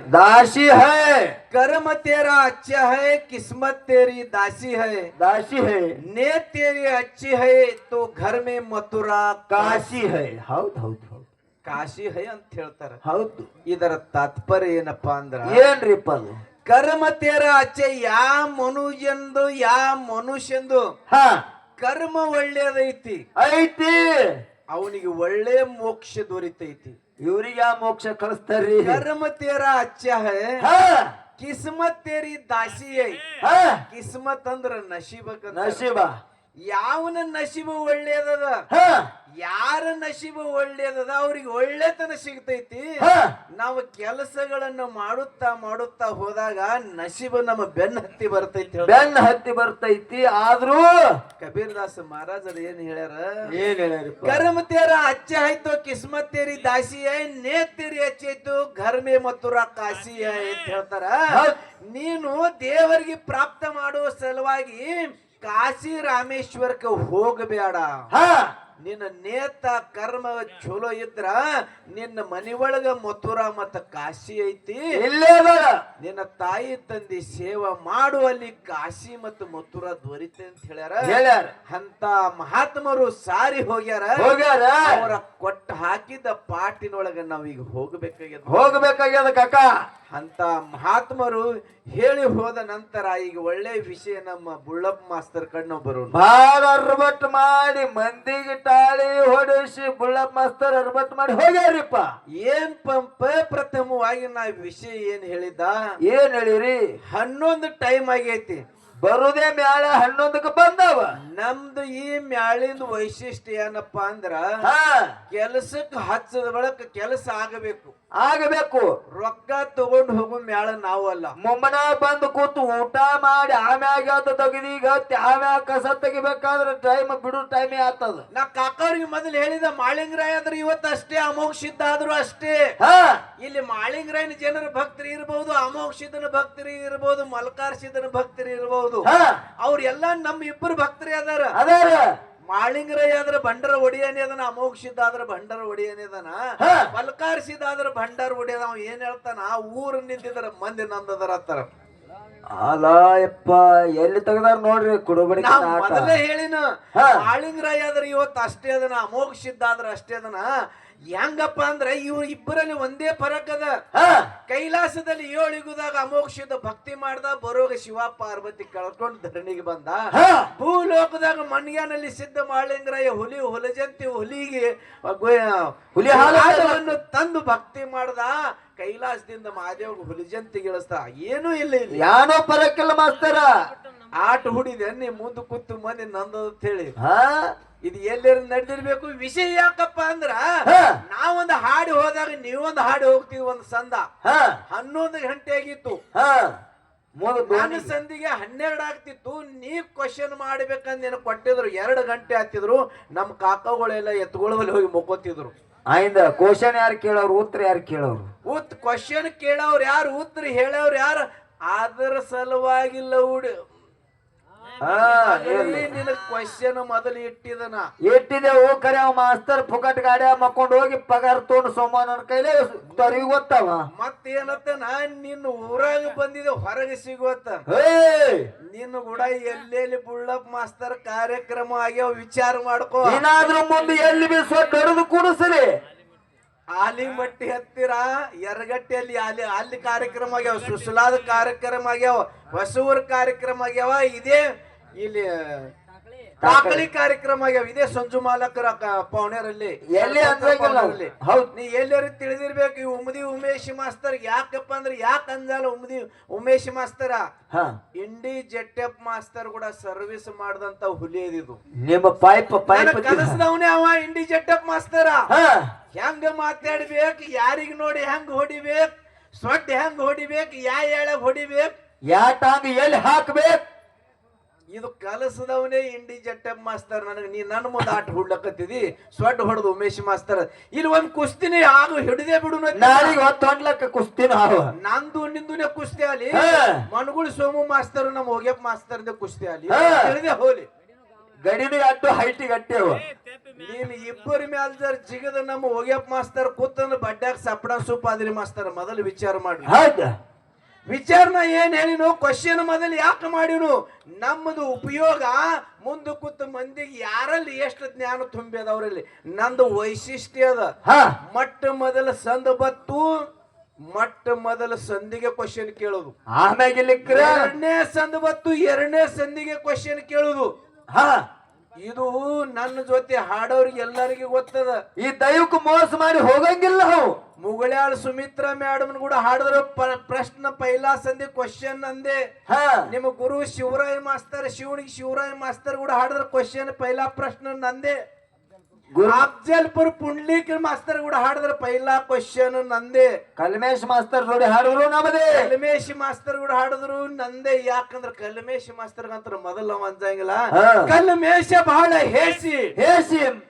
दासी है। कर्म तेरा अच्छा है, किस्मत तेरी दासी है। दासी है। नीयत तेरी अच्छी है तो घर में मथुरा काशी है। ಹೌದು ಹೌದು ಹೌದು ಕಾಶಿ ಹೈ ಅಂತ ಹೇಳ್ತಾರ. ಹೌದು. ಇದರ ತಾತ್ಪರ್ಯ ಏನಪ್ಪಾ ಅಂದ್ರ ಏನ್ರಿಪ್ಪ ಅದು? ಕರ್ಮ ತೇರ ಅಚ್ಚೆ ಯಾ ಮನುಷ್ಯಂದು ಹಾ ಕರ್ಮ ಒಳ್ಳೇದೈತಿ ಐತಿ ಅವನಿಗೆ ಒಳ್ಳೆ ಮೋಕ್ಷ ದೊರಿತೈತಿ. ಇವ್ರಿಗೆ ಯಾವ ಮೋಕ್ಷ ಕಳಿಸ್ತಾರ್ರಿ? कर्म तेरा अच्छा है, ಹಾ किस्मत तेरी दासी है. ಹಾ ಕಿಸ್ಮತ್ ಅಂದ್ರ ನಶೀಬ. ನಸೀಬ. ಯಾವನ ನಶೀಬ ಒಳ್ಳೇದದ, ಹಾ ಯಾರ ನಶೀಬ ಒಳ್ಳೇದದ ಅವ್ರಿಗೆ ಒಳ್ಳೆತನ ಸಿಗ್ತೈತಿ. ಹಾ ನಾವು ಕೆಲಸಗಳನ್ನ ಮಾಡುತ್ತಾ ಮಾಡುತ್ತಾ ಹೋದಾಗ ನಶೀಬ ನಮ್ಮ ಬೆನ್ನ ಹತ್ತಿ ಬರ್ತೈತಿ. ಬೆನ್ನ ಹತ್ತಿ ಬರ್ತೈತಿ. ಆದ್ರೂ ಕಬೀರ್ ದಾಸ್ ಮಹಾರಾಜರು ಏನ್ ಹೇಳ್ಯಾರ? ಏನ್ ಹೇಳ್ಯಾರಿಪ್ಪ? कर्म तेरा अच्छा है तो किस्मत तेरी दासी है, ನೇತ್ तेरी अच्छी है तो घर में मथुरा काशी है ಅಂತ ಹೇಳ್ತಾರ. ನೀನು ದೇವರಿಗೆ ಪ್ರಾಪ್ತ ಮಾಡುವ ಸಲುವಾಗಿ ಕಾಶಿ ರಾಮೇಶ್ವರಕ್ಕೆ ಹೋಗಬೇಡ. ನಿನ್ನ ನೇತ ಕರ್ಮ ಚಲೋ ಇದ್ರ ನಿನ್ನ ಮನಿ ಒಳಗ ಮಥುರಾ ಮತ್ತ ಕಾಶಿ ಐತಿ. ಇಲ್ಲೇ ನಿನ್ನ ತಾಯಿ ತಂದೆ ಸೇವಾ ಮಾಡುವಲ್ಲಿ ಕಾಶಿ ಮತ್ತು ಮಥುರಾ ದೊರಿತೆ ಅಂತ ಹೇಳ್ಯಾರ. ಅಂತ ಮಹಾತ್ಮರು ಸಾರಿ ಹೋಗ್ಯಾರ. ಅವರ ಕೊಟ್ಟ ಹಾಕಿದ ಪಾಟಿನೊಳಗ ನಾವೀಗ ಹೋಗ್ಬೇಕಾಗ್ಯದ ಕಾಕ. ಅಂತ ಮಹಾತ್ಮರು ಹೇಳಿ ಹೋದ ನಂತರ ಈಗ ಒಳ್ಳೆ ವಿಷಯ ನಮ್ಮ ಬುಳ್ಳಪ್ಪ ಮಾಸ್ತರ್ ಕಣ್ಣು ಬರೋಣ. ಬಾಳ ಅರ್ಬಟ್ ಮಾಡಿ ಮಂದಿಗೆ ತಾಳಿ ಹೊಡಿಸಿ ಬುಳ್ಳಪ್ಪ ಮಾಸ್ತರ್ ಅರ್ಬಟ್ ಮಾಡಿ ಹೋಗ್ಯಾರಿಪ್ಪ. ಏನ್ ಪ್ರಥಮವಾಗಿ ನಾ ವಿಷಯ ಏನ್ ಹೇಳಿದ್ದ? ಏನ್ ಹೇಳಿರಿ? 11 ಟೈಮ್ ಆಗೈತಿ. ಬರುದೇ ಮ್ಯಾಳ 11ಕ್ಕೆ ಬಂದವ. ನಮ್ದು ಈ ಮ್ಯಾಳಿಂದ ವೈಶಿಷ್ಟ್ಯ ಏನಪ್ಪಾ ಅಂದ್ರ ಕೆಲಸಕ್ಕೆ ಹಚ್ಚದ ಬಳಕ ಕೆಲಸ ಆಗಬೇಕು. ರೊಕ್ಕ ತಗೊಂಡು ಹೋಗೋ ಮ್ಯಾಳ ನಾವು ಅಲ್ಲ. ಮೊಮ್ಮನ ಬಂದು ಕೂತು ಊಟ ಮಾಡಿ ಆಮ್ಯಾಗ ತೆಗದೀಗ ಆಮ್ಯಾಗ ಕಸ ತೆಗಿಬೇಕಾದ್ರೆ ಟೈಮ್ ಬಿಡು ಟೈಮೇ ಆಗ್ತದ. ನಾ ಕಾಕವ್ರಿಗೆ ಮೊದಲು ಹೇಳಿದ ಮಾಳಿಂಗರಾಯ ಆದ್ರೆ ಇವತ್ತು ಅಷ್ಟೇ, ಅಮೋಘ ಸಿದ್ಧ ಆದ್ರೂ ಅಷ್ಟೇ. ಇಲ್ಲಿ ಮಾಳಿಂಗರಾಯನ ಜನರ ಭಕ್ತರು ಇರಬಹುದು, ಅಮೋಘ ಸಿದ್ಧನ ಭಕ್ತರು ಇರಬಹುದು, ಮಲ್ಕಾರ್ ಸಿದ್ಧನ ಭಕ್ತರು ಇರಬಹುದು. ಅವ್ರೆಲ್ಲ ನಮ್ಮ ಇಬ್ಬರು ಭಕ್ತರೇ ಅದಾರ. ಮಾಳಿಂಗರಾಯ ಆದ್ರ ಭಂಡರ ಒಡಿಯನೇ ಅದನ, ಅಮೋಘ ಸಿದ್ಧ ಆದ್ರ ಭಂಡರ ಒಡಿಯನೇ ಅದನ, ಮಲ್ಕಾರ್ ಸಿದ್ಧ ಆದ್ರ ಭಂಡಾರ ಒಡಿಯದ. ಅವ ಏನ್ ಹೇಳ್ತಾನ? ಊರು ನಿಂತಿದ್ರ ಮಂದಿ ನಂದದರ ಅಂತಾರ. ಅಲಯಪ್ಪ ಎಲ್ಲಿ ತೆಗದಾರ ನೋಡ್ರಿ ಕುಡುಬಡಿ. ಮೊದಲೇ ಹೇಳಿನ ಮಾಳಿಂಗರಾಯ ಆದ್ರ ಇವತ್ತು ಅಷ್ಟೇ ಅದನ, ಅಮೋಘ ಸಿದ್ಧ ಆದ್ರ ಅಷ್ಟೇ ಅದನ. ಹೆಂಗಪ್ಪ ಅಂದ್ರ ಇವ್ರು ಇಬ್ಬರಲ್ಲಿ ಒಂದೇ ಫರಕ್ ಅದ. ಕೈಲಾಸದಲ್ಲಿ 7 ಯುಗದಾಗ ಅಮೋಘ ಸಿದ್ಧ ಭಕ್ತಿ ಮಾಡ್ದ, ಬರೋಗ ಶಿವ ಪಾರ್ವತಿ ಕಳ್ಕೊಂಡು ಧರಣಿಗೆ ಬಂದ. ಭೂಲೋಕದಾಗ ಮಣ್ಯಾನಲ್ಲಿ ಸಿದ್ಧ ಮಾಳಿಂಗರಾಯ ಹುಲಜಂತಿ ಹುಲಿ ಹಾಲನ್ನು ತಂದು ಭಕ್ತಿ ಮಾಡ್ದ. ಕೈಲಾಸದಿಂದ ಮಹಾದೇವ್ ಹುಲಿಜಂತಿ ಗಿಳಿಸ್ತಾ. ಏನೂ ಇಲ್ಲ, ಇಲ್ಲಿ ಯಾನೋ ಪರಕ್ಕಿಲ್ಲ ಮಾಸ್ತರ. ಆಟ ಹುಡಿದೆ ನೀ ಮುಂದೆ ಕೂತು ಮಂದಿ ನಂದದ ಹೇಳಿ. ಇದು ಎಲ್ಲರೂ ನಡೆದಿರ್ಬೇಕು. ವಿಷಯ ಯಾಕಪ್ಪ ಅಂದ್ರ ನಾವೊಂದು ಹಾಡಿ ಹೋದಾಗ ನೀವೊಂದು ಹಾಡಿ ಹೋಗ್ತೀವಿ. ಒಂದು ಸಂದ 11 ಗಂಟೆ ಆಗಿತ್ತು, ನಾನು ಸಂದಿಗೆ 12 ಆಗ್ತಿತ್ತು. ನೀ ಕ್ವಶನ್ ಮಾಡ್ಬೇಕಂದ್ ನೀನು ಕೊಟ್ಟಿದ್ರು. 2 ಗಂಟೆ ಆಗ್ತಿದ್ರು. ನಮ್ ಕಾಕಗಳೆಲ್ಲ ಎತ್ಕೊಳ್ಳೋಲ್ಲಿ ಹೋಗಿ ಮುಕ್ಕೋತಿದ್ರು. ಆಯ್ದ ಕ್ವಶನ್ ಯಾರು ಕೇಳೋರು, ಉತ್ತರ ಯಾರು ಕೇಳೋರು? ಕ್ವಶನ್ ಕೇಳೋರು ಯಾರು, ಉತ್ತರ ಹೇಳೋರು ಯಾರು? ಅದರ ಸಲುವಾಗಿ ಲೌಡ್ ನಿನ್ನ ಕ್ವಶನ್ ಮೊದಲು ಇಟ್ಟಿದೆವು. ಕರೆ ಅವ ಮಾಸ್ತರ್ ಪುಕಟ್ ಗಾಡಿ ಮಕ್ಕೊಂಡು ಹೋಗಿ ಪಗಾರ ತೊಗೊಂಡು ಸೋಮನ ಕೈಲೇ ತರಿವಿ ಗೊತ್ತವ. ಮತ್ತೇನತ್ತ ನಿನ್ನ ಊರಾಗ ಬಂದಿದೆ ಹೊರಗೆ ಸಿಗುವತ್ತ. ನೀನು ಕೂಡ ಎಲ್ಲೆಲ್ಲಿ ಬುಳ್ಳಪ್ಪ ಮಾಸ್ತರ್ ಕಾರ್ಯಕ್ರಮ ಆಗ್ಯಾವ ವಿಚಾರ ಮಾಡ್ಕೋ. ಏನಾದ್ರೂ ಮುಂದೆ ಎಲ್ಲಿ ಬಿ ದೊಡ್ಡದು ಕೂಡಿಸಲಿ. ಆಲಿಮಟ್ಟಿ ಹತ್ತಿರ ಯರಗಟ್ಟಿಯಲ್ಲಿ ಅಲ್ಲಿ ಕಾರ್ಯಕ್ರಮ ಆಗ್ಯಾವ, ಸುಸಲಾದ ಕಾರ್ಯಕ್ರಮ ಆಗ್ಯಾವ, ಹೊಸೂರ್ ಕಾರ್ಯಕ್ರಮ ಆಗ್ಯಾವ, ಇದೇ ಇಲ್ಲಿ ಕಾಕಳಿ ಕಾರ್ಯಕ್ರಮ ಆಗ್ಯಾವ, ಇದೇ ಸಂಜು ಮಾಲಕರ ಪೌಣ್ಯರಲ್ಲಿ. ಎಲ್ಲಿ ಹೌದ್, ನೀ ಎಲ್ಲರೂ ತಿಳಿದಿರ್ಬೇಕು. ಈ ಉಮದಿ ಉಮೇಶ್ ಮಾಸ್ತರ್ ಯಾಕಪ್ಪ ಅಂದ್ರೆ ಯಾಕೆ ಅಂಜಲ್ಲ ಉಮದಿ ಉಮೇಶ್ ಮಾಸ್ತರ? ಇಂಡಿ ಜೆಟ್ಟಪ್ಪ ಮಾಸ್ತರ್ ಕೂಡ ಸರ್ವಿಸ್ ಮಾಡಿದಂತ ಹುಲಿ ಇದು. ನಿಮ್ಮ ಪೈಪ್ ಕನಸದವನೇ ಅವ ಇಂಡಿ ಜೆಟ್ಟಪ್ಪ ಮಾಸ್ತರ. ಹೆಂಗ ಮಾತಾಡ್ಬೇಕು, ಯಾರಿಗ ನೋಡಿ ಹೆಂಗ್ ಹೊಡಿಬೇಕು, ಸೊಡ್ಡ ಹೆಂಗ್ ಹೊಡಿಬೇಕು, ಎಳಗ್ ಹೊಡಿಬೇಕು, ಟಾಂಗ್ ಎಲ್ಲಿ ಹಾಕ್ಬೇಕು, ಇದು ಕಲಸದವನೇ ಇಂಡಿ ಜಟ್ಟಪ್ಪ ಮಾಸ್ತರ್. ನನಗೆ ನೀ ನನ್ನ ಮುಂದೆ ಆಟ ಹುಡ್ಲಕತ್ತಿದಿ, ಸೊಡ್ಡ ಹೊಡೆದು ಉಮೇಶ್ ಮಾಸ್ತರ್. ಇಲ್ಲಿ ಒಂದ್ ಕುಸ್ತಿನಿ ಆಗ ಹಿಡಿದೇ ಬಿಡು. ಕುಸ್ತಿನ ನಂದು ನಿಂದುನೇ ಕುಸ್ತಿ ಅಲ್ಲಿ. ಮನಗುಳಿ ಸೋಮು ಮಾಸ್ತರ್ ನಮ್ಮ ಹೋಗ್ಯಪ್ಪ ಮಾಸ್ತರ್ ಕುಸ್ತಿ ಅಲ್ಲಿ ಹಿಡಿದೇ ಹೋಲಿ. ಗಡಿನಿ ಅಟ್ಟು ಹೈಟಿಗೆ ಅಟ್ಟೇವ ನೀನ್ ಇಬ್ಬರ ಮ್ಯಾಲ ಜರ್ ಜಿಗದ ನಮ್ಮ ಹೋಗ್ಯಪ್ಪ ಮಾಸ್ತರ್ ಕೂತಂದ್ರ ಬಡ್ಡ್ಯಾಗ ಸಪ್ಪಡ ಸೂಪ್ ಆದ್ರಿ ಮಾಸ್ತರ್ ಮೊದಲು ವಿಚಾರ ಮಾಡ್ರಿ ಹೌದ ವಿಚಾರನ ಏನ್ ಹೇಳಿನು ಕ್ವಶನ್ ಮೊದಲು ಯಾಕೆ ಮಾಡಿನು ನಮ್ಮದು ಉಪಯೋಗ ಮುಂದೆ ಕೂತ ಮಂದಿಗೆ ಯಾರಲ್ಲಿ ಎಷ್ಟು ಜ್ಞಾನ ತುಂಬಿದವ್ರಲ್ಲಿ ನಂದು ವೈಶಿಷ್ಟ್ಯ ಅದ ಮೊಟ್ಟ ಮೊದಲ ಸಂದ ಬತ್ತು ಮೊಟ್ಟ ಮೊದಲ ಸಂದಿಗೆ ಕ್ವಶನ್ ಕೇಳೋದು ಆಮ್ಯಾಗ ಎರಡನೇ ಸಂದ ಬತ್ತು ಎರಡನೇ ಸಂದಿಗೆ ಕ್ವಶನ್ ಕೇಳುದು ಇದು ನನ್ನ ಜೊತೆ ಹಾಡೋರಿಗೆ ಎಲ್ಲರಿಗೂ ಗೊತ್ತದ ಈ ದೈವಕ್ಕೆ ಮೋಸ ಮಾಡಿ ಹೋಗಂಗಿಲ್ಲ ನಾವು ಮುಗಳಾಳ ಸುಮಿತ್ರಾ ಮೇಡಮ್ ಕೂಡ ಹಾಡಿದ್ರು ಪ್ರಶ್ನೆ ಪೈಲಾ ಸಂಧಿ ಕ್ವಶನ್ ಅಂದೆ ನಿಮ್ಮ ಗುರು ಶಿವರಾಯ ಮಾಸ್ತರ್ ಶಿವನಿಗೆ ಶಿವರಾಯ ಮಾಸ್ತರ್ ಕೂಡ ಹಾಡಿದ್ರ ಕ್ವಶನ್ ಪೈಲಾ ಪ್ರಶ್ನೆ ನಂದೆ ಅಫ್ಜಲ್ಪುರ್ ಪುಂಡ್ಲಿಕ್ ಮಾಸ್ತರ್ ಕೂಡ ಹಾಡಿದ್ರ ಪೈಲಾ ಕ್ವಶನ್ ನಂದೆ ಕಲ್ಮೇಶ್ ಮಾಸ್ತರ್ ನೋಡಿ ಹಾಡಿದ್ರು ನಮ್ಮದೇ ಕಲ್ಮೇಶ್ ಮಾಸ್ತರ್ ಕೂಡ ಹಾಡಿದ್ರು ನಂದೆ ಯಾಕಂದ್ರ ಕಲ್ಮೇಶ್ ಮಾಸ್ತರ್ ಅಂತ ಮೊದಲ ಅಂಜಂಗಿಲ್ಲ ಕಲ್ಮೇಶ ಬಹಳ ಹೇಸಿ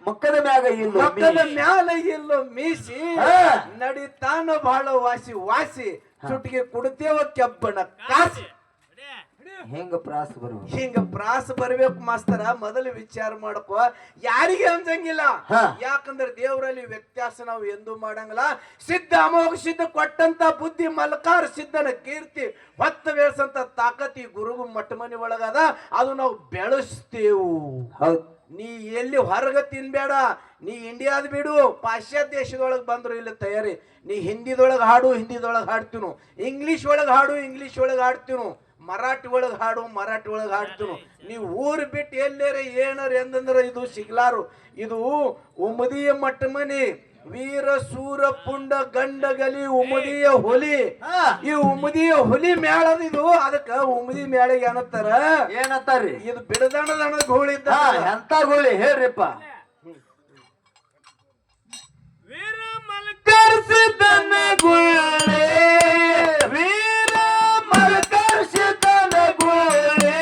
ಮಕ್ಕದ ಮ್ಯಾಗ ಇಲ್ಲೋ ಮೀಸಿ ನಡಿತಾನ ಬಹಳ ವಾಸಿ ಚುಟ್ಟಿಗೆ ಕುಡ್ತೇವ ಕೆಬ್ಬಣ ಕಾಸಿ ಹಿಂಗ ಪ್ರಾಸ ಬರ್ಬೇಕು ಮಾಸ್ತರ ಮೊದಲು ವಿಚಾರ ಮಾಡಕೋ ಯಾರಿಗೆ ಅಂಜಂಗಿಲ್ಲ ಯಾಕಂದ್ರೆ ದೇವರಲ್ಲಿ ವ್ಯತ್ಯಾಸ ನಾವು ಎಂದೂ ಮಾಡಂಗಿಲ್ಲ ಸಿದ್ಧ ಅಮೋಘ ಸಿದ್ಧ ಕೊಟ್ಟಂತ ಬುದ್ಧಿ ಮಲ್ಕಾರ ಸಿದ್ಧನ ಕೀರ್ತಿ ಹೊತ್ತ ಬೆಳೆಸಂತ ತಾಕತಿ ಗುರುಗು ಮಠಮನಿ ಒಳಗದ ಅದು ನಾವು ಬೆಳೆಸ್ತೇವು ನೀ ಎಲ್ಲಿ ಹೊರಗ ತಿನ್ಬೇಡ ನೀ ಇಂಡಿಯಾದ ಬಿಡು ಪಾಶ್ಚಾತ್ಯ ದೇಶದೊಳಗೆ ಬಂದ್ರು ಇಲ್ಲ ತಯಾರಿ ನೀ ಹಿಂದಿದೊಳಗೆ ಹಾಡು ಹಿಂದಿದೊಳಗೆ ಹಾಡ್ತೀನು ಇಂಗ್ಲಿಷ್ ಒಳಗೆ ಹಾಡು ಇಂಗ್ಲಿಷ್ ಒಳಗೆ ಹಾಡ್ತೀನು ಮರಾಠಿ ಒಳಗೆ ಹಾಡು ಮರಾಠಿ ಒಳಗೆ ಹಾಡ್ತೀನು ನೀವು ಊರು ಬಿಟ್ಟು ಎಲ್ಲೇರ ಏನಾರ ಎಂದಂದ್ರ ಇದು ಸಿಗ್ಲಾರು ಇದು ಉಮದಿಯ ಮಠಮನಿ ವೀರ ಸೂರ ಪುಂಡ ಗಂಡಗಲಿ ಉಮದಿಯ ಹುಲಿ ಈ ಉಮದಿಯ ಹುಲಿ ಮೇಳದ ಇದು ಅದಕ್ಕ ಉಮದಿ ಮೇಳಿಗೆ ಏನತ್ತಾರ್ರಿ ಇದು ಬಿಡದಣದ ಗೋಳಿದ್ದ ಎಂತ ಗೋಳಿ ಹೇಳ್ರಿಪ್ಪ ವೀರ ಮಲ್ಕರ್ಸಿದ್ದನ ಗೋಳೆ ವೀರ ಮಲ್ಕರ್ಸಿದ್ದನ ಗೋಳೆ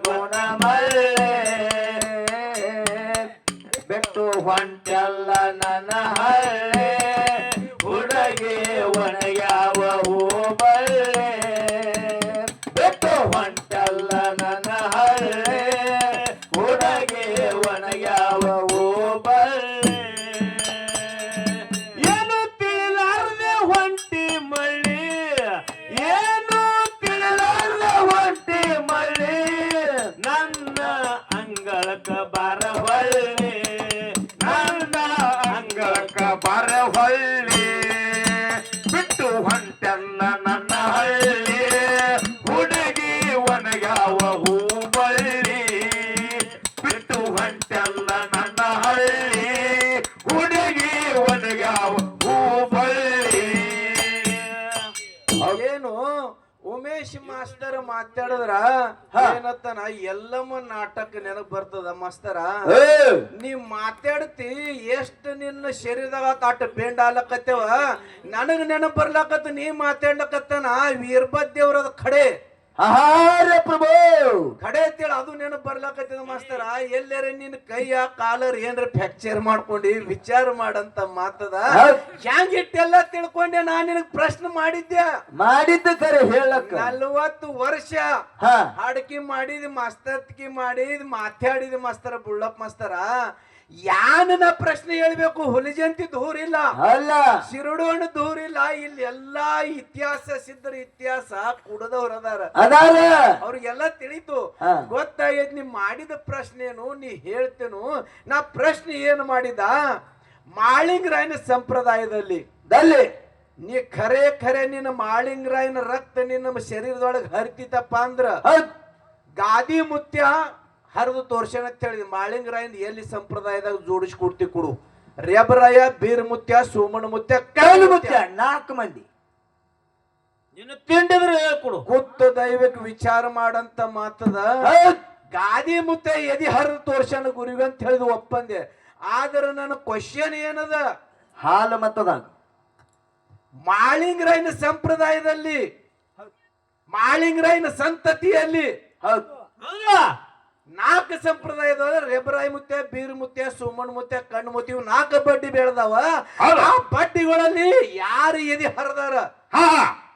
ಗುಣ ಮಳ್ಳೆ ಬೆಟ್ಟು ಹೊಂಟಲ್ಲ ನನ್ನ ಹಳ್ಳೆ ಹುಡುಗಿ ಒಣಗ್ಯಾವ ಹೂ ಬಳ್ಳೆ ಬೆಟ್ಟು ಹೊಂಟಲ್ಲ ನನ್ನ ಹಳ್ಳೆ ಹುಡುಗಿ ಒಣಗ್ಯಾವ ಹೂ ಬಳ್ಳೆ ಏನು ತಿಳಿಲಾರ್ದೆ ಹೊಂಟಿ ಮಳ್ಳಿ ಏನು ತಿಳಿಲಾರ್ದೆ ಹೊಂಟಿ ಮಳ್ಳಿ ನನ್ನ ಅಂಗಳಕ್ಕ ಬರ ಹೊಳ್ಳಿ ನನ್ನ ಅಂಗಳಕ್ಕ ಬರ ಹೊಳ್ಳಿ ಬಿಟ್ಟು ಹೊಂಟಲ್ಲ ನನ್ನ ಹಳ್ಳಿ ಹುಡುಗಿ ಒಣಗ್ಯಾವ ಹೂ ಬಳ್ಳಿ ಬಿಟ್ಟು ಹೊಂಟಲ್ಲ ನನ್ನ ಹಳ್ಳಿ ಹುಡುಗಿ ಒಣಗ್ಯಾವ ಹೂ ಬಳ್ಳಿ ಏನು ಉಮೇಶ್ ಮಾಸ್ತರ್ ಮಾತಾಡಿದ್ರ ಏನತ್ತನ ಎಲ್ಲಮ್ಮ ನಾಟಕ ನೆನಪ್ ಬರ್ತದ ಮಾಸ್ತರ ನೀ ಮಾತಾಡ್ತಿ ಎಷ್ಟು ನಿನ್ನ ಶರೀರದಾಗ ತಾಟ ಬೇಂಡ ಆಲಕತ್ತೇವ ನನಗ ನೆನಪ್ ಬರ್ಲಾಕತ್ತ ನೀ ಮಾತಾಡ್ಲಕತ್ತನ ವೀರಭದ್ರವ್ರದ ಖಡೆ ಪ್ರಭು ಖಡೆ ಅಂತೇಳಿ ಅದು ನೆನಪ್ ಬರ್ಲಾಕತ್ತದ ಮಾಸ್ತರ ಎಲ್ಲರ ನಿನ್ ಕೈಯ ಕಾಲರ್ ಏನ್ರ ಫ್ರಾಕ್ಚರ್ ಮಾಡ್ಕೊಂಡಿ ವಿಚಾರ ಮಾಡಂತ ಮಾತದ ಹ್ಯಾಂಗ ಇಟ್ಟೆಲ್ಲ ತಿಳ್ಕೊಂಡೆ ನಾನ್ ನಿನಗ್ ಪ್ರಶ್ನೆ ಮಾಡಿದ್ದ ಕರೆ ಹೇಳಕ್ಕ 40 ವರ್ಷ ಹಾಡ್ಕಿ ಮಾಡಿದ್ ಮಾಸ್ತರ್ಕಿ ಮಾಡಿದ್ ಮಾತಾಡಿದ ಮಾಸ್ತರ ಬುಳ್ಳಪ್ಪ ಮಾಸ್ತರ ಯಾನ ಪ್ರಶ್ನೆ ಹೇಳ್ಬೇಕು ಹುಲಿಜಂತಿ ದೂರಿಲ್ಲ ಅಲ್ಲ ಶಿರುಡೋಣ ದೂರಿಲ್ಲ ಇಲ್ಲಿ ಎಲ್ಲಾ ಇತಿಹಾಸ ಸಿದ್ಧರ ಇತಿಹಾಸ ಕುಡದವ್ರ ಅವ್ರಿಗೆಲ್ಲ ತಿಳಿತು ಗೊತ್ತಾಗೈತ್ ನೀ ಮಾಡಿದ ಪ್ರಶ್ನೆನು ನೀ ಹೇಳ್ತೇನು ನಾ ಪ್ರಶ್ನೆ ಏನು ಮಾಡಿದ ಮಾಳಿಂಗರಾಯನ ಸಂಪ್ರದಾಯದಲ್ಲಿ ನೀ ಖರೆ ನಿನ್ನ ಮಾಳಿಂಗರಾಯನ ರಕ್ತ ನಿನ್ನ ಶರೀರದೊಳಗೆ ಹರಿತಿತ್ತಪ್ಪ ಅಂದ್ರ ಗಾದಿ ಮುತ್ಯ ಹರಿದು ತೋರ್ಸಣ ಅಂತ ಹೇಳಿದ್ ಮಾಳಿಂಗರಾಯನ್ ಎಲ್ಲಿ ಸಂಪ್ರದಾಯದಾಗ ಜೋಡಿಸಿ ಕೊಡು ರೇಬರಾಯ ಬೀರ್ ಮುತ್ಯ ಸೋಮಣ್ಣ ಮುತ್ಯ ಕೈಲು ಮುತ್ಯ 4 ಮಂದಿ ತಿಂಡಿದ್ರೆ ಹೇಳ್ಕೊಡು ಕುತ್ತ ದೈವಕ್ಕೆ ವಿಚಾರ ಮಾಡಂತ ಮಾತದ ಗಾದಿ ಮುತ್ಯ ಎದಿ ಹರಿದು ತೋರ್ಸಣ ಗುರುವಿ ಅಂತ ಹೇಳಿದ್ ಒಪ್ಪಂದೆ ಆದ್ರೆ ನನ್ನ ಕ್ವಶನ್ ಏನದ ಹಾಲು ಮತದಾಗ ಮಾಳಿಂಗರಾಯನ ಸಂಪ್ರದಾಯದಲ್ಲಿ ಮಾಳಿಂಗರಾಯನ ಸಂತತಿಯಲ್ಲಿ 4 ಸಂಪ್ರದಾಯದ ರೇಬರಾಯ ಮುತ್ಯ ಬೀರ್ ಮುತ್ಯ ಸೋಮಣ್ಣ ಮುತ್ಯ ಕಣ್ಣು ಮುತ್ಯ 4 ಬಡ್ಡಿ ಬೆಳೆದಾವ ಆ ಬಡ್ಡಿಗಳಲ್ಲಿ ಯಾರು ಎದಿ ಹರಿದಾರ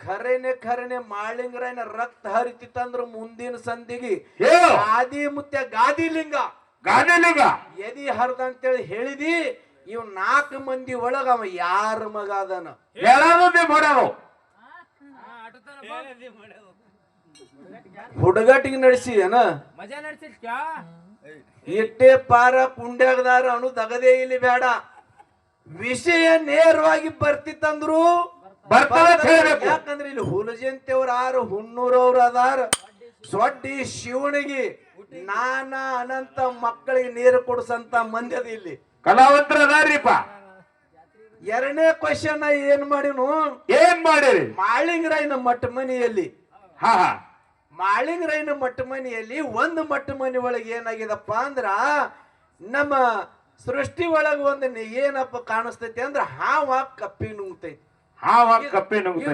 ಖರೇನೆ ಮಾಳಿಂಗರಾಯನ ರಕ್ತ ಹರಿತಿತ್ತಂದ್ರ ಮುಂದಿನ ಸಂದಿಗೆ ಹೇಳು ಗಾದಿ ಮುತ್ಯ ಗಾದಿಲಿಂಗ ಎದಿ ಹರ್ದ ಅಂತೇಳಿ ಹೇಳಿದಿ. ಇವ್ 4 ಮಂದಿ ಒಳಗ ಅವ ಯಾರ ಮಗ ಅದನ ಹೇಳೋದು ಮಾಡೋದು ಹುಡುಗಾಟಿಗೆ ನಡೆಸಿದೇನ ಮಜಾ ನಡ್ಸಿದ್ ಇಟ್ಟೆ ಪಾರ ಕುಂಡ್ಯಾಗದಾರ ಅನು ತಗದೇ ಇಲ್ಲಿ ಬೇಡ. ವಿಷಯ ನೇರವಾಗಿ ಬರ್ತಿತ್ತಂದ್ರು ಯಾಕಂದ್ರೆ ಇಲ್ಲಿ ಹುಲಜಂತಿಯವ್ರ ಆರು ಹುಣ್ಣೂರವ್ರ ಅದಾರ. ಸೊಡ್ಡಿ ಶಿವನಿಗೆ ನಾನಾ ಅನಂತ ಮಕ್ಕಳಿಗೆ ನೀರು ಕೊಡ್ಸಂತ ಮಂದಿ ಅದ ಇಲ್ಲಿ ಕಲಾವಂತರ ಅದಾರ್ರಿಪ್ಪ. 2ನೇ ಕ್ವಶನ್ ಏನ್ ಮಾಡಿರಿ ಮಾಳಿಂಗರಾಯನ ಮಠ ಮನೆಯಲ್ಲಿ ಹಾ ಮಾಳಿಂಗರಾಯನ ಮಠ ಮನೆಯಲ್ಲಿ ಒಂದು ಮಠ ಮನೆ ಒಳಗೆ ಏನಾಗಿದಪ್ಪ ಅಂದ್ರ ನಮ್ಮ ಸೃಷ್ಟಿ ಒಳಗ ಏನಪ್ಪ ಕಾಣಿಸ್ತೈತಿ ಅಂದ್ರ ಹಾವ ಕಪ್ಪಿ ನುಂಗ್ತೈತಿ.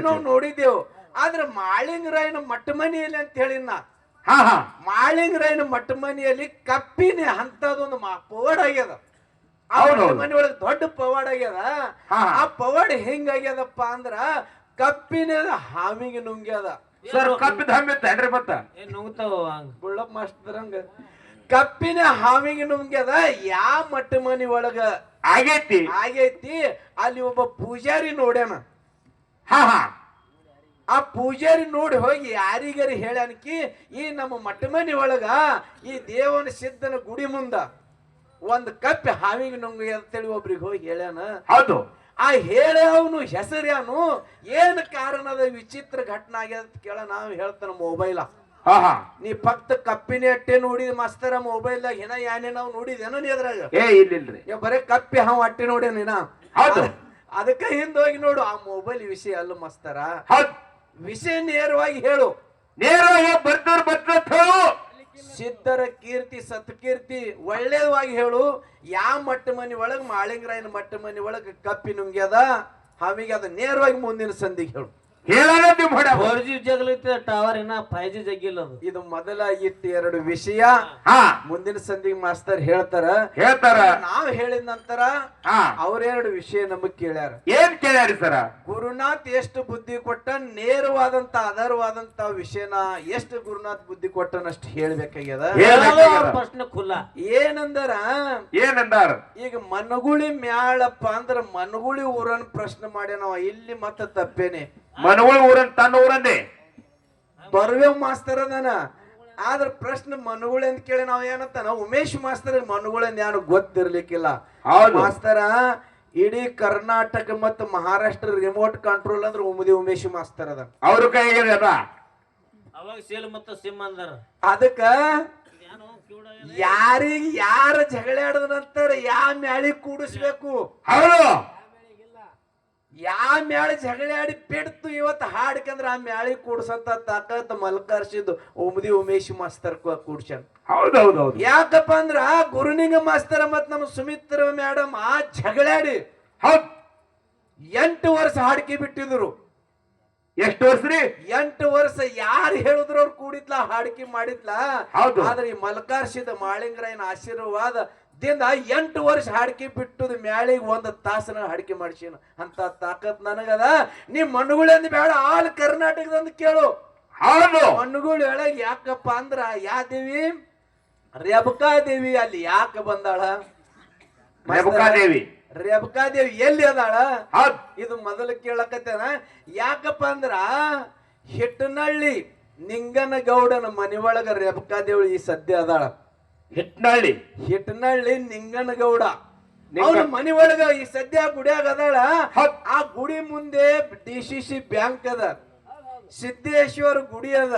ನಾವು ನೋಡಿದ್ದೇವು. ಆದ್ರೆ ಮಾಳಿಂಗರಾಯನ ಮಠ ಮನೆಯಲ್ಲಿ ಅಂತ ಹೇಳಿನ ಮಾಳಿಂಗರಾಯನ ಮಠ ಮನೆಯಲ್ಲಿ ಕಪ್ಪಿನೇ ಅಂತದೊಂದು ಪವಾಡ ಆಗ್ಯದ. ಆ ಮನೆ ಒಳಗೆ ದೊಡ್ಡ ಪವಾಡ ಆಗ್ಯದ. ಆ ಪವಾಡ ಹೆಂಗಾಗ್ಯದಪ್ಪ ಅಂದ್ರ ಕಪ್ಪಿನ ಹಾವಿಗೆ ನುಂಗ್ಯದ. ಸರ್ ಕಪ್ಪಿದ ಹಮ್ಮಿತ್ತೇನ್ರಿ ಮತ್ತ ನುಂಗ್ತಾವ ಗುಳ್ಳಪ್ಪ ಮಾಸ್ತರಂಗ ಕಪ್ಪಿನ ಹಾವಿಗೆ ನುಂಗ್ಯದ. ಯಾವ ಮಠ ಮನಿ ಒಳಗ ಆಗೈತಿ ಅಲ್ಲಿ ಒಬ್ಬ ಪೂಜಾರಿ ನೋಡ್ಯಾನ. ಆ ಪೂಜಾರಿ ನೋಡಿ ಹೋಗಿ ಯಾರಿಗಾರಿ ಹೇಳ್ಯಾನಕಿ ಈ ನಮ್ಮ ಮಠ ಮನಿ ಒಳಗ ಈ ದೇವನ ಸಿದ್ಧನ ಗುಡಿ ಮುಂದ ಒಂದ್ ಕಪ್ಪಿ ಹಾವಿಗೆ ನುಂಗ್ಯ ಅಂತೇಳಿ ಒಬ್ರಿಗೆ ಹೋಗಿ ಹೇಳ್ಯಾನ. ಹೌದು. ಆ ಹೇಳವನು ಹೆಸರ್ಯಾನು ಏನ್ ಕಾರಣದ ವಿಚಿತ್ರ ಘಟನೆ ಆಗ್ಯದ ಅಂತ ಕೇಳ ನಾವು ಹೇಳ್ತಾನ ಮೊಬೈಲ. ನೀ ಫಕ್ತ ಕಪ್ಪಿನ ಅಟ್ಟೆ ನೋಡಿದ ಮಾಸ್ತರ ಮೊಬೈಲ್ದಾಗ ಏನ ಯಾನೇ ನಾವು ನೋಡಿದೇನೋ ನೀ ಅದ್ರಾಗ ಇಲ್ಲಿಲ್ರಿ ಬರೇ ಕಪ್ಪಿ ಹಾವು ಅಟ್ಟೆ ನೋಡಿ ನೀನ. ಅದಕ್ಕ ಹಿಂದೋಗಿ ನೋಡು ಆ ಮೊಬೈಲ್ ವಿಷಯ ಅಲ್ಲ ಮಾಸ್ತರ. ವಿಷಯ ನೇರವಾಗಿ ಹೇಳು. ನೇರವಾಗಿ ಬರ್ತಾರ ಸಿದ್ಧರ ಕೀರ್ತಿ ಸತ್ಕೀರ್ತಿ ಒಳ್ಳೇದವಾಗಿ ಹೇಳು. ಯಾವ ಮಟ್ಟ ಮನಿ ಒಳಗ ಮಾಳಿಂಗರಾಯನ ಮಟ್ಟ ಮನಿ ಒಳಗ ಕಪ್ಪಿ ನುಂಗ್ಯದ ಹಾವಿಗೆ ಅದ ನೇರವಾಗಿ ಮುಂದಿನ ಸಂದಿಗೆ ಹೇಳು. ಟವರ್ ಇನ್ನ 5G ಜಗ್ಗಿಲ್ಲ. ಇದು ಮೊದಲ ಇಟ್ಟು 2 ವಿಷಯ ಮುಂದಿನ ಸಂದಿಗೆ ಮಾಸ್ತರ್ ಹೇಳ್ತಾರ. ನಾವ್ ಹೇಳಿದ ನಂತರ ಅವ್ರ 2 ವಿಷಯ ನಮಗ್ ಕೇಳ್ಯಾರ. ಏನ್ ಕೇಳ್ಯಾರಿ ಸರ? ಗುರುನಾಥ್ ಎಷ್ಟು ಬುದ್ಧಿ ಕೊಟ್ಟ ನೇರವಾದಂತ ಆಧಾರವಾದಂತ ವಿಷಯನ ಎಷ್ಟು ಗುರುನಾಥ್ ಬುದ್ಧಿ ಕೊಟ್ಟನಷ್ಟು ಹೇಳ್ಬೇಕಾಗ್ಯದ. ಪ್ರಶ್ನೆ ಖುಲ್ಲ ಏನಂದಾರ ಈಗ ಮನಗುಳಿ ಮ್ಯಾಳಪ್ಪ ಅಂದ್ರ ಮನಗುಳಿ ಊರನ್ ಪ್ರಶ್ನೆ ಮಾಡ್ಯಾನವ. ಇಲ್ಲಿ ಮತ್ತ ತಪ್ಪೇನೆ ಮನಗುಳಿ ಊರನ್ ತನ್ನ ಊರನ್ನೇ ಬರ್ವೇವ್ ಮಾಸ್ತರ್ ಅದಾನ. ಆದ್ರ ಪ್ರಶ್ನೆ ಮನಗುಳಿ ಅಂತ ಕೇಳಿ ನಾವ್ ಏನಂತಾನ ಉಮೇಶ್ ಮಾಸ್ತರ್ ಮನಗುಳಿ ಯಾರು ಗೊತ್ತಿರ್ಲಿಕ್ಕಿಲ್ಲ. ಮಾಸ್ತರ ಇಡೀ ಕರ್ನಾಟಕ ಮತ್ತು ಮಹಾರಾಷ್ಟ್ರ ರಿಮೋಟ್ ಕಂಟ್ರೋಲ್ ಅಂದ್ರೆ ಉಮೇಶ್ ಮಾಸ್ತರ್ ಅದ. ಅವ್ರ ಕೈಗೆ ಅವಾಗ ಸೇಲ್ ಮತ್ತು ಸಿಮ್ ಅಂದಾರ. ಅದಕ್ಕ ಯಾರ ಜಗಳಾಡದ ನಂತರ ಯಾ ಮ್ಯಾಳಿ ಕೂಡಿಸ್ಬೇಕು. ಯಾ ಮ್ಯಾಳಿ ಜಗಳಾಡಿ ಬಿಡ್ತು ಇವತ್ತು ಹಾಡ್ಕಂದ್ರ ಆ ಮ್ಯಾಳಿ ಕೂಡ್ಸಂತ ತಾಕತ್ ಮಲ್ಕರ್ಸಿದ್ದು ಉಮೇಶ್ ಮಾಸ್ತರ್ ಕೂಡ್ಸನ್. ಹೌದೌದೌದು. ಯಾಕಪ್ಪ ಅಂದ್ರ ಗುರುನಿಂಗ ಮಾಸ್ತರ ಮತ್ ನಮ್ಮ ಸುಮಿತ್ರ ಮೇಡಮ್ ಆ ಜಗಳಾಡಿ 8 ವರ್ಷ ಹಾಡ್ಕಿ ಬಿಟ್ಟಿದ್ರು. ಎಷ್ಟು ವರ್ಷ ರೀ? 8 ವರ್ಷ. ಯಾರು ಹೇಳಿದ್ರು ಅವ್ರು ಕೂಡಿದ್ಲ ಹಾಡ್ಕಿ ಮಾಡಿದ್ಲ. ಆದ್ರೆ ಈ ಮಲ್ಕಾರ್ಸಿದ ಮಾಳಿಂಗರಾಯನ ಆಶೀರ್ವಾದ ದಿಂದ 8 ವರ್ಷ ಹಾಡ್ಕಿ ಬಿಟ್ಟುದು ಮ್ಯಾಳಿಗೆ 1 ತಾಸನ ಹಾಡ್ಕಿ ಮಾಡ್ಸೀನ ಅಂತ ತಾಕತ್ ನನಗದ. ನೀ ಮಣ್ಣುಗಳಿಂದ ಬೇಡ ಆಲ್ ಕರ್ನಾಟಕದಂದು ಕೇಳು. ಮಣ್ಣುಗಳು ಹೇಳಕ್ ಯಾಕಪ್ಪ ಅಂದ್ರ ಯಾ ದೇವಿ ರೇಬಕಾ ದೇವಿ ಅಲ್ಲಿ ಯಾಕ ಬಂದಾಳ? ರೇಬಕಾ ದೇವಿ ಎಲ್ಲಿ ಅದಾಳ? ಇದು ಮೊದಲು ಕೇಳಕತ್ತೇನ. ಯಾಕಪ್ಪ ಅಂದ್ರ ಹಿಟ್ಟನಳ್ಳಿ ನಿಂಗನಗೌಡನ ಮನೆ ಒಳಗ ರೇಬಕಾ ದೇವಿ ಈ ಸದ್ಯ ಅದಾಳ. ಹಿಟ್ಟನಳ್ಳಿ ನಿಂಗನಗೌಡ ಅವನ ಮನಿ ಒಳಗ ಈ ಸದ್ಯ ಗುಡಿಯಾಗ ಅದಾಳ. ಆ ಗುಡಿ ಮುಂದೆ DCC ಬ್ಯಾಂಕ್ ಅದ, ಸಿದ್ದೇಶ್ವರ ಗುಡಿ ಅದ.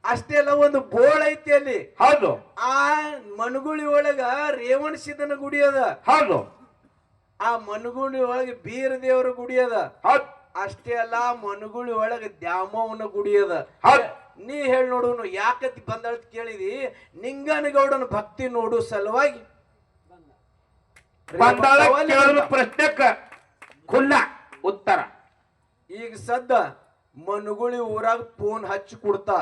ಅಷ್ಟೇ ಅಲ್ಲ ಒಂದು ಬೋರ್ಡ್ ಐತಿ ಅಲ್ಲಿ. ಆ ಮನಗುಳಿ ಒಳಗ ರೇವಣ ಸಿದ್ದನ ಗುಡಿ ಅದ. ಆ ಮನಗುಳಿ ಒಳಗ ಬೀರ ದೇವರ ಗುಡಿ ಅದ. ಅಷ್ಟೇ ಅಲ್ಲ ಮನಗುಳಿ ಒಳಗ ದ್ಯಾಮವ್ವನ ಗುಡಿ ಅದ. ನೀ ಹೇಳಿ ನೋಡು ಯಾಕತ್ ಬಂದಳ ಕೇಳಿದಿ? ನಿಂಗನಗೌಡನ ಭಕ್ತಿ ನೋಡು ಸಲುವಾಗಿ ಪ್ರಶ್ನೆಕ್ಕ ಖುಲ್ಲ ಉತ್ತರ. ಈಗ ಸದ್ದ ಮನುಗುಳಿ ಊರಾಗ ಫೋನ್ ಹಚ್ಚಿ ಕೊಡ್ತಾ.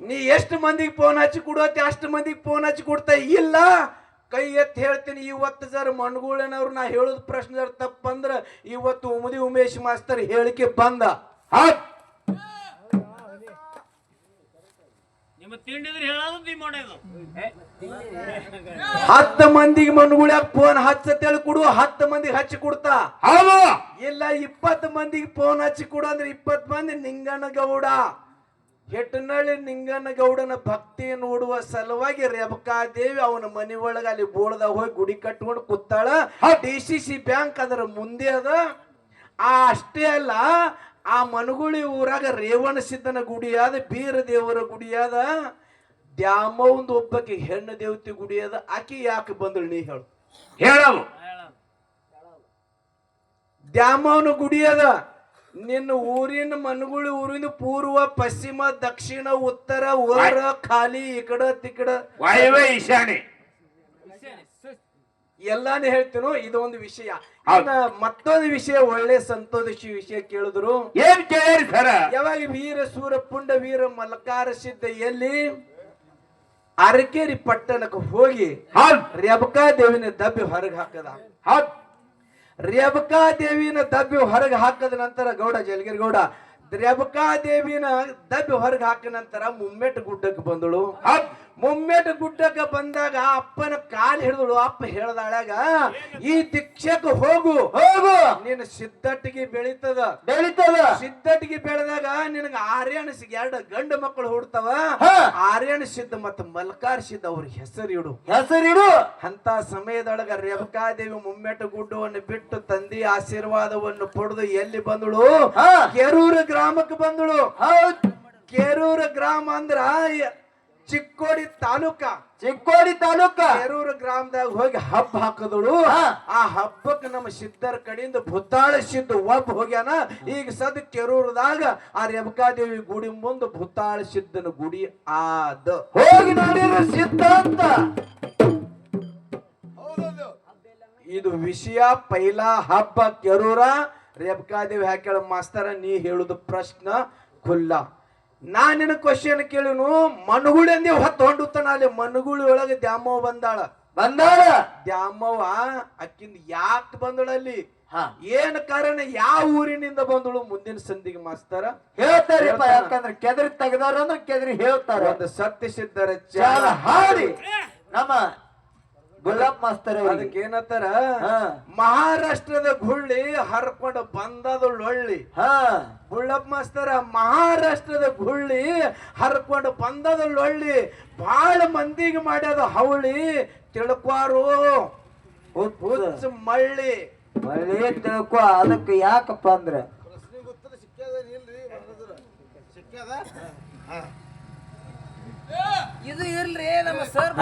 ನೀ ಎಷ್ಟು ಮಂದಿಗೆ ಫೋನ್ ಹಚ್ಚಿ ಕೊಡುತ್ತೆ ಅಷ್ಟು ಮಂದಿಗೆ ಫೋನ್ ಹಚ್ಚಿ ಕೊಡ್ತಾ ಇಲ್ಲ. ಕೈ ಎತ್ತಿ ಹೇಳ್ತೀನಿ, ಇವತ್ತು ಜರ ಮನ್ಗುಳನವ್ರು ನಾ ಹೇಳೋದ್ ಪ್ರಶ್ನೆ ಜರ ತಪ್ಪಂದ್ರ ಇವತ್ತು ಉಮದಿ ಉಮೇಶ್ ಮಾಸ್ತರ್ ಹೇಳಿಕೆ ಬಂದ. ನಿಮ್ಮ ತಿಂಡಿದ್ರೆ ಹೇಳೋದು ನಿಮ್ಮ ಮಾಡೋದು 10 ಮಂದಿಗೆ ಮನ್ಗುಳ್ಯಾಗ ಫೋನ್ ಹಚ್ಚತ್ತೇಳಿ ಕೊಡು, 10 ಮಂದಿಗೆ ಹಚ್ಚಿ ಕೊಡ್ತಾ. ಇಲ್ಲ 20 ಮಂದಿಗೆ ಫೋನ್ ಹಚ್ಚಿ ಕೊಡು ಅಂದ್ರೆ 20 ಮಂದಿ ನಿಂಗನಗೌಡ ಹೆಟ್ಟನಳ್ಳಿ ನಿಂಗನಗೌಡನ ಭಕ್ತಿ ನೋಡುವ ಸಲುವಾಗಿ ರೇಬಕಾದೇವಿ ಅವನ ಮನೆ ಒಳಗ ಅಲ್ಲಿ ಬೋಳದಾಗ ಹೋಗಿ ಗುಡಿ ಕಟ್ಕೊಂಡು ಕೂತಾಳ. DCC ಬ್ಯಾಂಕ್ ಅದರ ಮುಂದೆ ಅದ. ಅಷ್ಟೇ ಅಲ್ಲ, ಆ ಮನಗುಳಿ ಊರಾಗ ರೇವಣ ಸಿದ್ದನ ಗುಡಿ ಅದ, ಬೀರ ದೇವರ ಗುಡಿ ಅದ, ದ್ಯಾಮವಂದು ಒಬ್ಬಕ್ಕೆ ಹೆಣ್ಣು ದೇವತೆ ಗುಡಿ ಅದ. ಆಕಿ ಯಾಕೆ ಬಂದಳು ನೀ ಹೇಳು? ಹೇಳವು ದ್ಯಾಮವನ ಗುಡಿ ಅದ. ನಿನ್ನ ಊರಿನ ಮನಗುಳಿ ಊರಿನ ಪೂರ್ವ ಪಶ್ಚಿಮ ದಕ್ಷಿಣ ಉತ್ತರ ಹೊರ ಖಾಲಿ ಇಕಡ ತಿಕಡ ವಾಯವೇ ಈಶಾನೆ ಎಲ್ಲಾನು ಹೇಳ್ತೀನೋ. ಇದೊಂದು ವಿಷಯ. ಮತ್ತೊಂದು ವಿಷಯ, ಒಳ್ಳೆ ಸಂತೋಷಿ ವಿಷಯ ಕೇಳಿದ್ರು. ಏನ್ ಕೇಳಿ ಸರ? ಯಾವಾಗ ವೀರ ಸೂರ ಪುಂಡ ವೀರ ಮಲಕಾರ ಸಿದ್ಧ ಎಲ್ಲಿ ಅರಕೇರಿ ಪಟ್ಟಣಕ್ಕೆ ಹೋಗಿ ರೇಬಕಾ ದೇವಿನ ದಬ್ಬಿ ಹೊರಗೆ ಹಾಕದ. ರೇಬಕಾ ದೇವಿನ ದಬ್ಬಿ ಹೊರಗೆ ಹಾಕದ ನಂತರ ಗೌಡ ಜಲಗಿರಿ ಗೌಡ ರೇಬಕಾ ದೇವಿನ ದಬ್ಬಿ ಹೊರಗೆ ಹಾಕಿದ ನಂತರ ಮುಮ್ಮೆಟ್ ಗುಡ್ಡಕ್ಕೆ ಬಂದಳು. ಮುಮ್ಮೆಟ್ ಗುಡ್ಡಕ್ಕೆ ಬಂದಾಗ ಅಪ್ಪನ ಕಾಲ್ ಹಿಡಿದಳು. ಅಪ್ಪ ಹೇಳ್ದಾಳಾಗ, ಈ ದಿಕ್ಷಕ್ಕೆ ಹೋಗು ಹೋಗು, ನೀನು ಸಿದ್ದಟ್ಟಿಗೆ ಬೆಳೀತದ. ಸಿದ್ದಟ್ಟಿಗೆ ಬೆಳೆದಾಗ ನಿನಗ ಆರ್ಯಣ 2 ಗಂಡು ಮಕ್ಕಳು ಹುಡ್ತಾವ. ಆರ್ಯಣ ಸಿದ್ಧ ಮತ್ತು ಮಲ್ಕಾರ್ ಸಿದ್ಧ ಅವ್ರ ಹೆಸರಿಡು. ಅಂತ ಸಮಯದೊಳಗ ರೇಬಕಾದೇವಿ ಮುಮ್ಮೆಟ್ ಗುಡ್ಡವನ್ನು ಬಿಟ್ಟು ತಂದೆ ಆಶೀರ್ವಾದವನ್ನು ಪಡೆದು ಎಲ್ಲಿ ಬಂದಳು? ಕೆರೂರು ಗ್ರಾಮಕ್ಕೆ ಬಂದಳು. ಕೆರೂರು ಗ್ರಾಮ ಅಂದ್ರ ಚಿಕ್ಕೋಡಿ ತಾಲೂಕ. ಕೆರೂರು ಗ್ರಾಮದಾಗ ಹೋಗಿ ಹಬ್ಬ ಹಾಕದಳು. ಆ ಹಬ್ಬಕ್ಕೆ ನಮ್ಮ ಸಿದ್ಧರ ಕಡೆಯಿಂದ ಭೂತಾಳ ಸಿದ್ಧ ಒಬ್ಬ ಹೋಗ್ಯಾನ. ಈಗ ಸದ್ ಕೆರೂರದಾಗ ಆ ರೇಬಕಾದೇವಿ ಗುಡಿ ಮುಂದೆ ಭೂತಾಳ ಸಿದ್ಧನ ಗುಡಿ ಆದ. ಹೋಗಿ ನೋಡಿದ್ರು ಸಿದ್ಧ ಅಂತ. ಇದು ವಿಷಯ. ಪೈಲಾ ಹಬ್ಬ ಕೆರೂರ. ರೇಬಕಾದೇವಿ ಹಾಕ್ಯಾಳ ಮಾಸ್ತರ, ನೀ ಹೇಳುದು ಪ್ರಶ್ನ ಖುಲ್ಲ. ನಾ ನಿನ್ನ ಕ್ವಶನ್ ಕೇಳಿನು. ಮನಗುಳಿ ಅಂದಿ ಹೊತ್ತು ಹೊಂಡುತ್ತಾನ. ಅಲ್ಲಿ ಮನಗುಳಿ ಒಳಗೆ ದ್ಯಾಮವ್ವ ಬಂದಾಳ. ದ್ಯಾಮವ್ವ ಅಕ್ಕಿಂದ ಯಾಕೆ ಬಂದಳಲ್ಲಿ? ಏನ್ ಕಾರಣ? ಯಾವ ಊರಿನಿಂದ ಬಂದಳು? ಮುಂದಿನ ಸಂಧಿಗೆ ಮಾಸ್ತರ ಹೇಳ್ತಾರಪ್ಪ. ಯಾಕಂದ್ರೆ ಕೆದರಿ ತೆಗೆದಾರ ಅಂದ್ರೆ ಕೆದರಿ ಹೇಳ್ತಾರ. ಒಂದು ಸತ್ಯ ಸಿದ್ಧರ ಚಾಲ ಹಾಡಿ ನಮ್ಮ ಗುಲಾಬ್ ಮಾಸ್ತರ್ ಅದಕ್ಕೆ ಏನತ್ತಾರ? ಮಹಾರಾಷ್ಟ್ರದ ಗುಳ್ಳಿ ಹರ್ಕೊಂಡು ಬಂದದೊಳ್ಳಿ. ಗುಳ್ಳಪ್ಪ ಮಾಸ್ತರ, ಮಹಾರಾಷ್ಟ್ರದ ಗುಳ್ಳಿ ಹರ್ಕೊಂಡು ಬಂದದೊಳ್ಳಿ. ಬಹಳ ಮಂದಿಗೆ ಮಾಡ್ಯದ ಹವಳಿ. ತಿಳ್ಕೋರು ಹುಚ್ಚ ಮಳ್ಳಿ ತಿಳ್ಕೊ. ಅದಕ್ಕೆ ಯಾಕಪ್ಪ ಅಂದ್ರೆ ಇದು ಇರ್ಲಿ ನಮ್ಮ ಸರ್